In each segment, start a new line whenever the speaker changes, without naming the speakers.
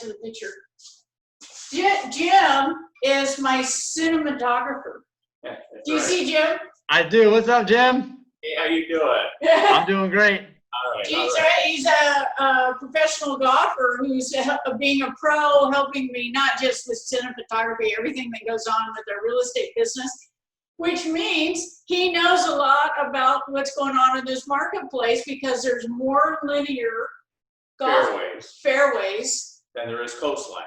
the picture. Jim is my cinematographer. Do you see Jim?
I do. What's up, Jim?
Hey, how you doing?
I'm doing great.
All right.
He's a professional golfer who's being a pro, helping me not just with cinematography, everything that goes on with our real estate business, which means he knows a lot about what's going on in this marketplace because there's more linear golf fairways
than there is coastline.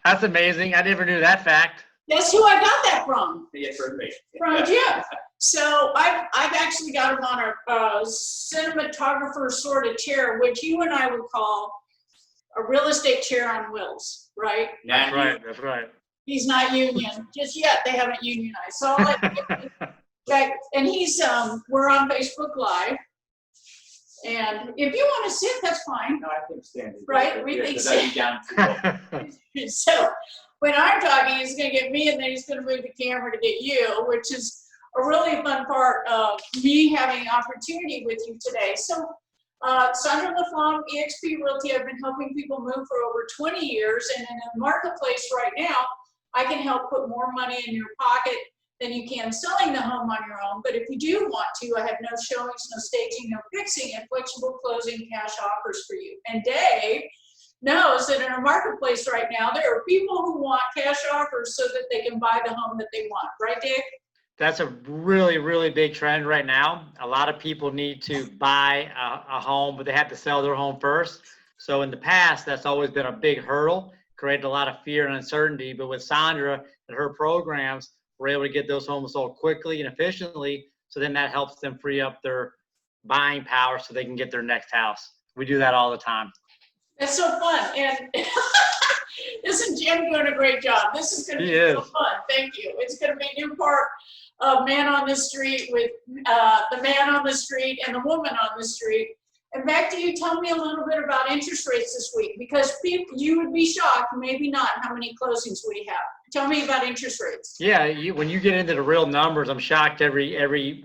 That's amazing. I never knew that fact.
Guess who I got that from?
Yeah, for me.
From Jim. So I've actually got him on a cinematographer sort of chair, which you and I would call a real estate chair on wheels, right?
That's right. That's right.
He's not union just yet. They haven't unionized. So I'll let you, and he's we're on Facebook Live. And if you want to sit, that's fine.
No, I think standing.
Right? We think sit. So when I'm talking, he's going to get me, and then he's going to move the camera to get you, which is a really fun part of me having opportunity with you today. So Sandra.Voss.LaFlamme, EXP Realty, I've been helping people move for over 20 years, and in the marketplace right now, I can help put more money in your pocket than you can selling the home on your own. But if you do want to, I have no showings, no staging, no fixing, and flexible closing cash offers for you. And Dave knows that in our marketplace right now, there are people who want cash offers so that they can buy the home that they want. Right, Dave?
That's a really, really big trend right now. A lot of people need to buy a home, but they have to sell their home first. So in the past, that's always been a big hurdle, created a lot of fear and uncertainty. But with Sandra and her programs, we're able to get those homes sold quickly and efficiently. So then that helps them free up their buying power so they can get their next house. We do that all the time.
That's so fun. And isn't Jim doing a great job? This is going to be so fun. Thank you. It's going to be a new part of Man on the Street with the man on the street and the woman on the street. And back to you, tell me a little bit about interest rates this week, because people, you would be shocked, maybe not, how many closings we have. Tell me about interest rates.
Yeah, when you get into the real numbers, I'm shocked every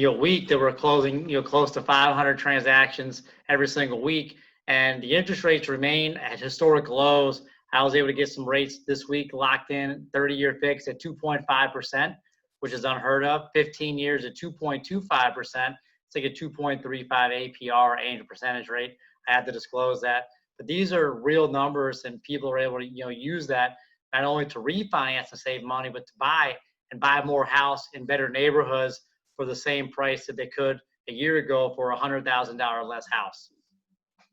week that we're closing close to 500 transactions every single week, and the interest rates remain at historic lows. I was able to get some rates this week locked in, 30-year fixed at 2.5%, which is unheard of. 15 years at 2.25%. It's like a 2.35 APR, annual percentage rate. I had to disclose that. But these are real numbers, and people are able to use that not only to refinance and save money, but to buy more house in better neighborhoods for the same price that they could a year ago for a $100,000 less house.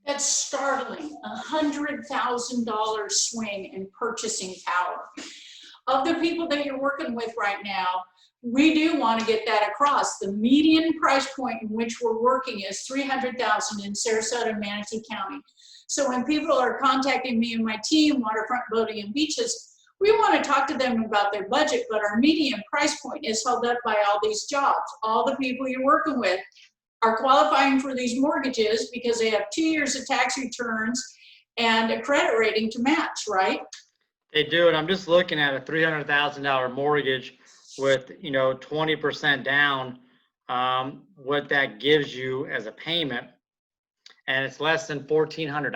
That's startling. $100,000 swing in purchasing power. Of the people that you're working with right now, we do want to get that across. The median price point in which we're working is $300,000 in Sarasota and Manatee County. So when people are contacting me and my team, Waterfront, Boating, and Beaches, we want to talk to them about their budget, but our median price point is held up by all these jobs. All the people you're working with are qualifying for these mortgages because they have 2 years of tax returns and a credit rating to match, right?
They do, and I'm just looking at a $300,000 mortgage with 20% down, what that gives you as a payment, and it's less than $1,400.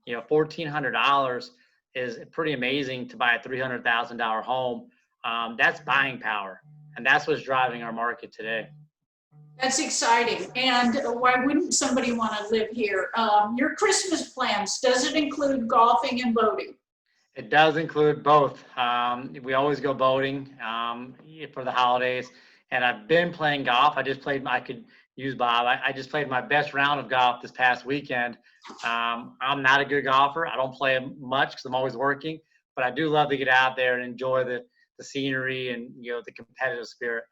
$1,400 is pretty amazing to buy a $300,000 home. That's buying power, and that's what's driving our market today.
That's exciting. And why wouldn't somebody want to live here? Your Christmas plans, does it include golfing and boating?
It does include both. We always go boating for the holidays, and I've been playing golf. I could use Bob. I just played my best round of golf this past weekend. I'm not a good golfer. I don't play much because I'm always working, but I do love to get out there and enjoy the scenery and the competitive spirit.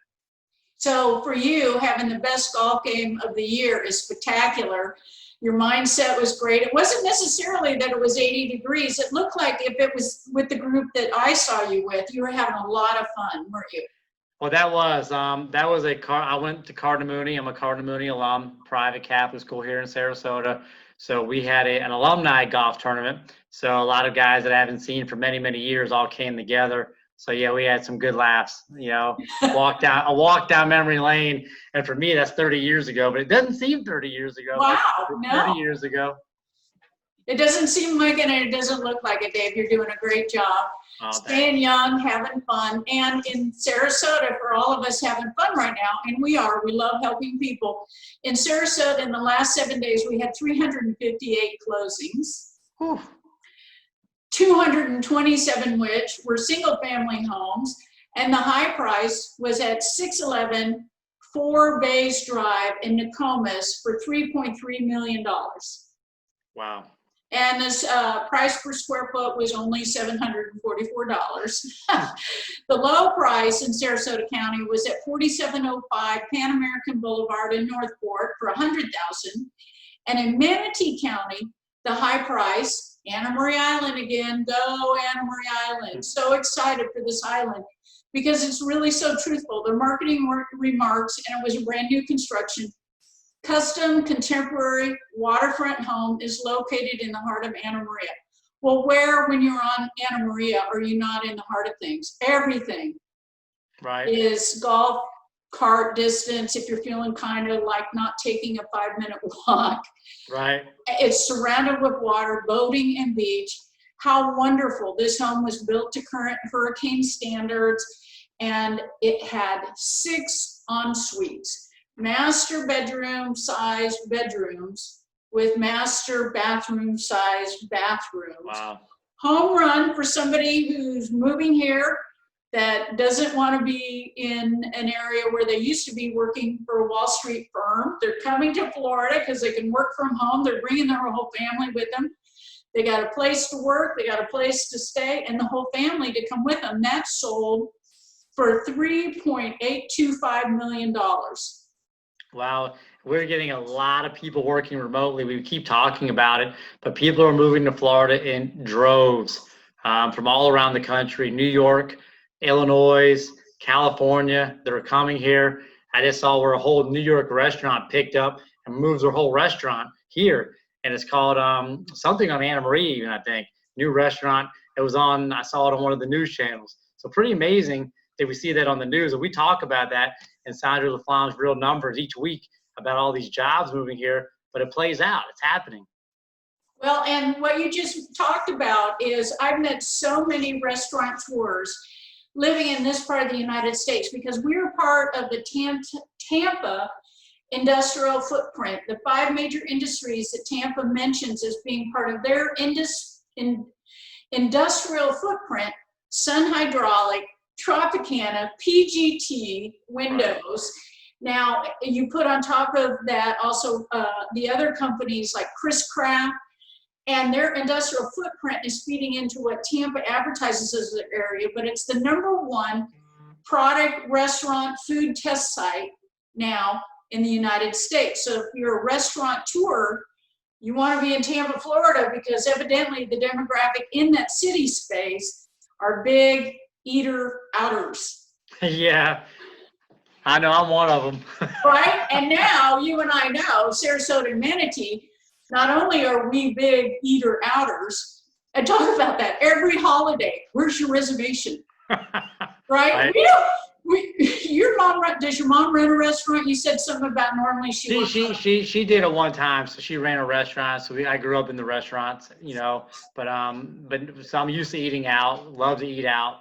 So for you, having the best golf game of the year is spectacular. Your mindset was great. It wasn't necessarily that it was 80 degrees. It looked like if it was with the group that I saw you with, you were having a lot of fun, weren't you?
Well, I went to Cardinal Mooney. I'm a Cardinal Mooney alum, private Catholic school here in Sarasota. So we had an alumni golf tournament. So a lot of guys that I haven't seen for many, many years all came together. So yeah, we had some good laughs, I walked down memory lane, and for me, that's 30 years ago, but it doesn't seem 30 years ago.
Wow,
30 years ago.
It doesn't seem like it, and it doesn't look like it, Dave. You're doing a great job.
Oh,
Staying young, having fun. And in Sarasota, for all of us having fun right now, and we love helping people. In Sarasota, in the last 7 days, we had 358 closings.
Whew.
227 which were single family homes. And the high price was at 611 4 Bays Drive in NOKOMIS for $3.3 million.
Wow.
And this price per square foot was only $744. The low price in Sarasota County was at 4705 Pan American Boulevard in Northport for $100,000. And in Manatee County, the high price, Anna Marie Island again, go Anna Marie Island. So excited for this island because it's really so truthful. Their marketing remarks, and it was a brand new construction. Custom contemporary waterfront home is located in the heart of Anna Maria. Well, where, when you're on Anna Maria, are you not in the heart of things? Everything is golf cart distance if you're feeling kind of like not taking a 5-minute walk.
Right.
It's surrounded with water, boating, and beach. How wonderful. This home was built to current hurricane standards, and it had 6 en-suites. Master bedroom size bedrooms with master bathroom size bathrooms.
Wow.
Home run for somebody who's moving here that doesn't want to be in an area where they used to be working for a Wall Street firm. They're coming to Florida because they can work from home. They're bringing their whole family with them. They got a place to work, they got a place to stay, and the whole family to come with them. That sold for $3.825 million.
Wow, we're getting a lot of people working remotely. We keep talking about it, but people are moving to Florida in droves from all around the country. New York, Illinois, California, they're coming here. I just saw where a whole New York restaurant picked up and moves their whole restaurant here. And it's called something on Anna Marie even, I think. New restaurant. It was on, I saw it on one of the news channels. So pretty amazing that we see that on the news. And we talk about that in Sandra.Voss.LaFlamme's Real Numbers each week about all these jobs moving here, but it plays out, it's happening.
Well, and what you just talked about is I've met so many restaurateurs living in this part of the United States because we're part of the Tampa industrial footprint. The 5 major industries that Tampa mentions as being part of their industrial footprint: Sun Hydraulic, Tropicana, PGT, Windows. Now, you put on top of that also the other companies like Chris Craft, and their industrial footprint is feeding into what Tampa advertises as their area, but it's the #1 product, restaurant, food test site now in the United States. So if you're a restaurateur, you want to be in Tampa, Florida, because evidently the demographic in that city space are big eater-outers.
Yeah, I know, I'm one of them.
Right? And now you and I know, Sarasota and Manatee, not only are we big eater-outers, and talk about that every holiday, where's your reservation? Right? Does your mom run a restaurant? You said something about normally
she did it one time, so she ran a restaurant. So I grew up in the restaurants, you know, but so I'm used to eating out, love to eat out.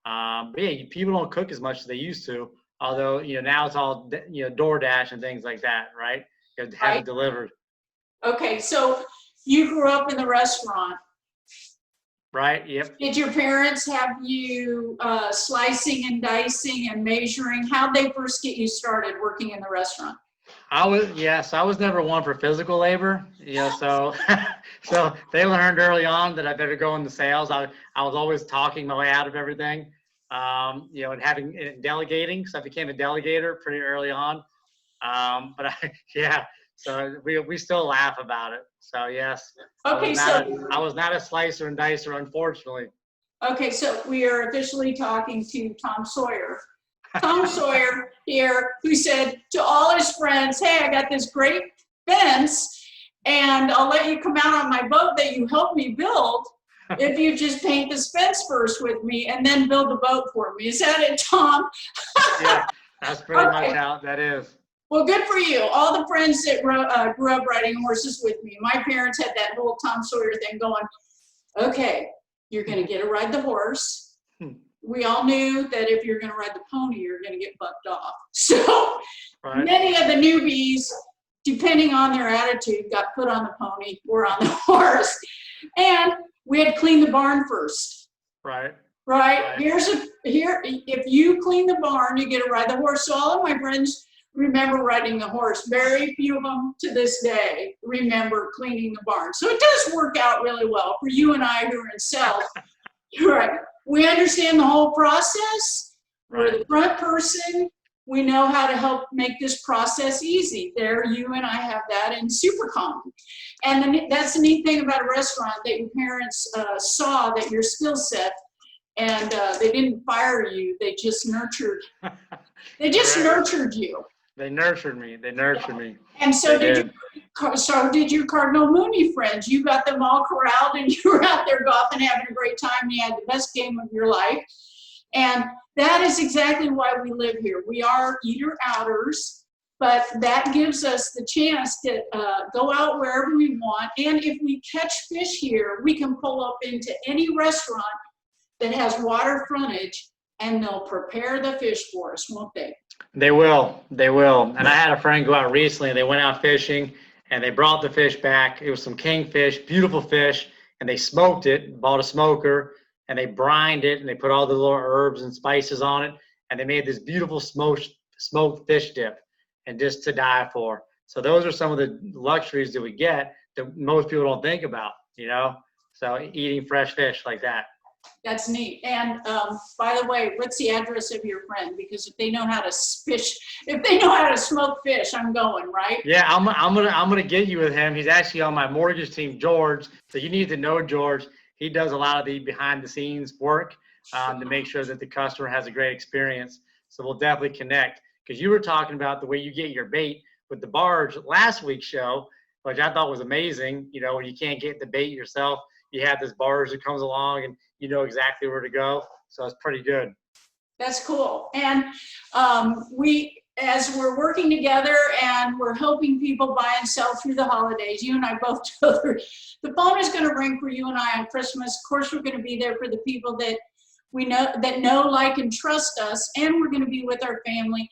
But yeah, people don't cook as much as they used to. Although, you know, now it's all, you know, DoorDash and things like that, right? You have to have it delivered.
Okay, so you grew up in the restaurant.
Right, yep.
Did your parents have you slicing and dicing and measuring? How'd they first get you started working in the restaurant?
I was never one for physical labor, you know, so so they learned early on that I better go into sales. I was always talking my way out of everything, you know, and delegating. So I became a delegator pretty early on. So we still laugh about it. So yes,
Okay,
I was not a slicer and dicer, unfortunately.
Okay, so we are officially talking to Tom Sawyer. Tom Sawyer here, who said to all his friends, hey, I got this great fence, and I'll let you come out on my boat that you helped me build if you just paint this fence first with me and then build the boat for me. Is that it, Tom?
Yeah, that's pretty much how that is.
Well, good for you. All the friends that grew up riding horses with me. My parents had that whole Tom Sawyer thing going. Okay, you're going to get to ride the horse. We all knew that if you're going to ride the pony, you're going to get bucked off. So many of the newbies, depending on their attitude, got put on the pony or on the horse. And we had to clean the barn first. Right. If you clean the barn, you get to ride the horse. So all of my friends remember riding the horse. Very few of them to this day remember cleaning the barn. So it does work out really well for you and I who are in South. Right. We understand the whole process. We're the front person. We know how to help make this process easy. There, you and I have that in super common. And that's the neat thing about a restaurant, that your parents saw that your skill set, and they didn't fire you. They just nurtured. They just nurtured you.
They nurtured me. They nurtured me.
And so did your Cardinal Mooney friends. You got them all corralled, and you were out there golfing, having a great time. And you had the best game of your life. And that is exactly why we live here. We are eater-outers, but that gives us the chance to go out wherever we want. And if we catch fish here, we can pull up into any restaurant that has water frontage, and they'll prepare the fish for us, won't they?
They will. They will. And I had a friend go out recently, and they went out fishing, and they brought the fish back. It was some kingfish, beautiful fish, and they smoked it, bought a smoker, and they brined it, and they put all the little herbs and spices on it, and they made this beautiful smoked fish dip, and just to die for. So those are some of the luxuries that we get that most people don't think about, you know? So eating fresh fish like that.
That's neat. And by the way, what's the address of your friend? Because if they know how to fish, if they know how to smoke fish, I'm going, right?
Yeah, I'm gonna get you with him. He's actually on my mortgage team, George. So you need to know George. He does a lot of the behind the scenes work to make sure that the customer has a great experience. So we'll definitely connect, because you were talking about the way you get your bait with the barge last week's show, which I thought was amazing. You know, when you can't get the bait yourself, you have this barge that comes along and you know exactly where to go. So it's pretty good.
That's cool. And as we're working together and we're helping people buy and sell through the holidays, you and I both know the phone is going to ring for you and I on Christmas. Of course, we're going to be there for the people that we know, like, and trust us, and we're going to be with our family.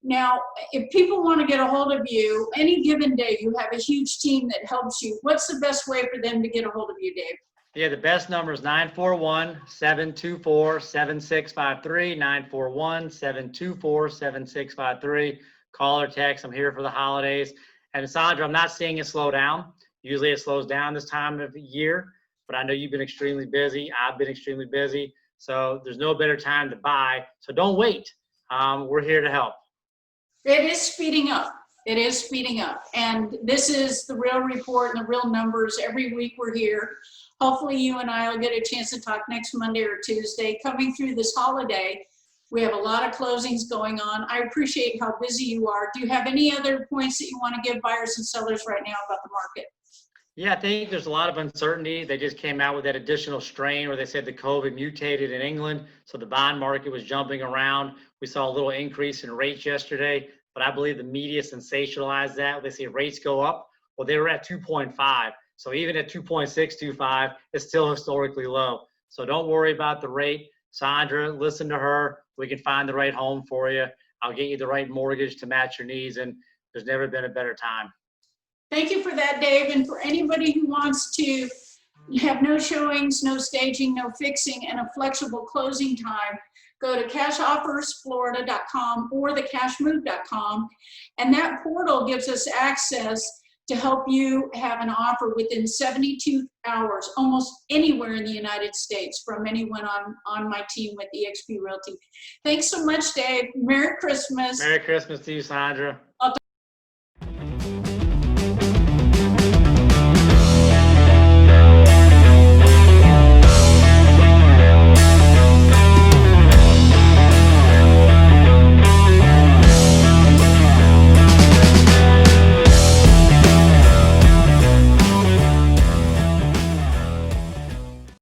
Now, if people want to get a hold of you, any given day, you have a huge team that helps you. What's the best way for them to get a hold of you, Dave?
Yeah, the best number is 941-724-7653, 941-724-7653. Call or text. I'm here for the holidays. And Sandra, I'm not seeing it slow down. Usually it slows down this time of the year, but I know you've been extremely busy. I've been extremely busy. So there's no better time to buy. So don't wait. We're here to help.
It is speeding up. It is speeding up. And this is the real report and the real numbers. Every week we're here. Hopefully you and I will get a chance to talk next Monday or Tuesday. Coming through this holiday, we have a lot of closings going on. I appreciate how busy you are. Do you have any other points that you want to give buyers and sellers right now about the market?
Yeah, I think there's a lot of uncertainty. They just came out with that additional strain where they said the COVID mutated in England, so the bond market was jumping around. We saw a little increase in rates yesterday, but I believe the media sensationalized that. They say rates go up. Well, they were at 2.5. So even at 2.625, it's still historically low. So don't worry about the rate. Sandra, listen to her. We can find the right home for you. I'll get you the right mortgage to match your needs, and there's never been a better time.
Thank you for that, Dave. And for anybody who wants to have no showings, no staging, no fixing, and a flexible closing time, go to cashoffersflorida.com or thecashmove.com. And that portal gives us access to help you have an offer within 72 hours, almost anywhere in the United States, from anyone on my team with eXp Realty. Thanks so much, Dave. Merry Christmas.
Merry Christmas to you, Sandra.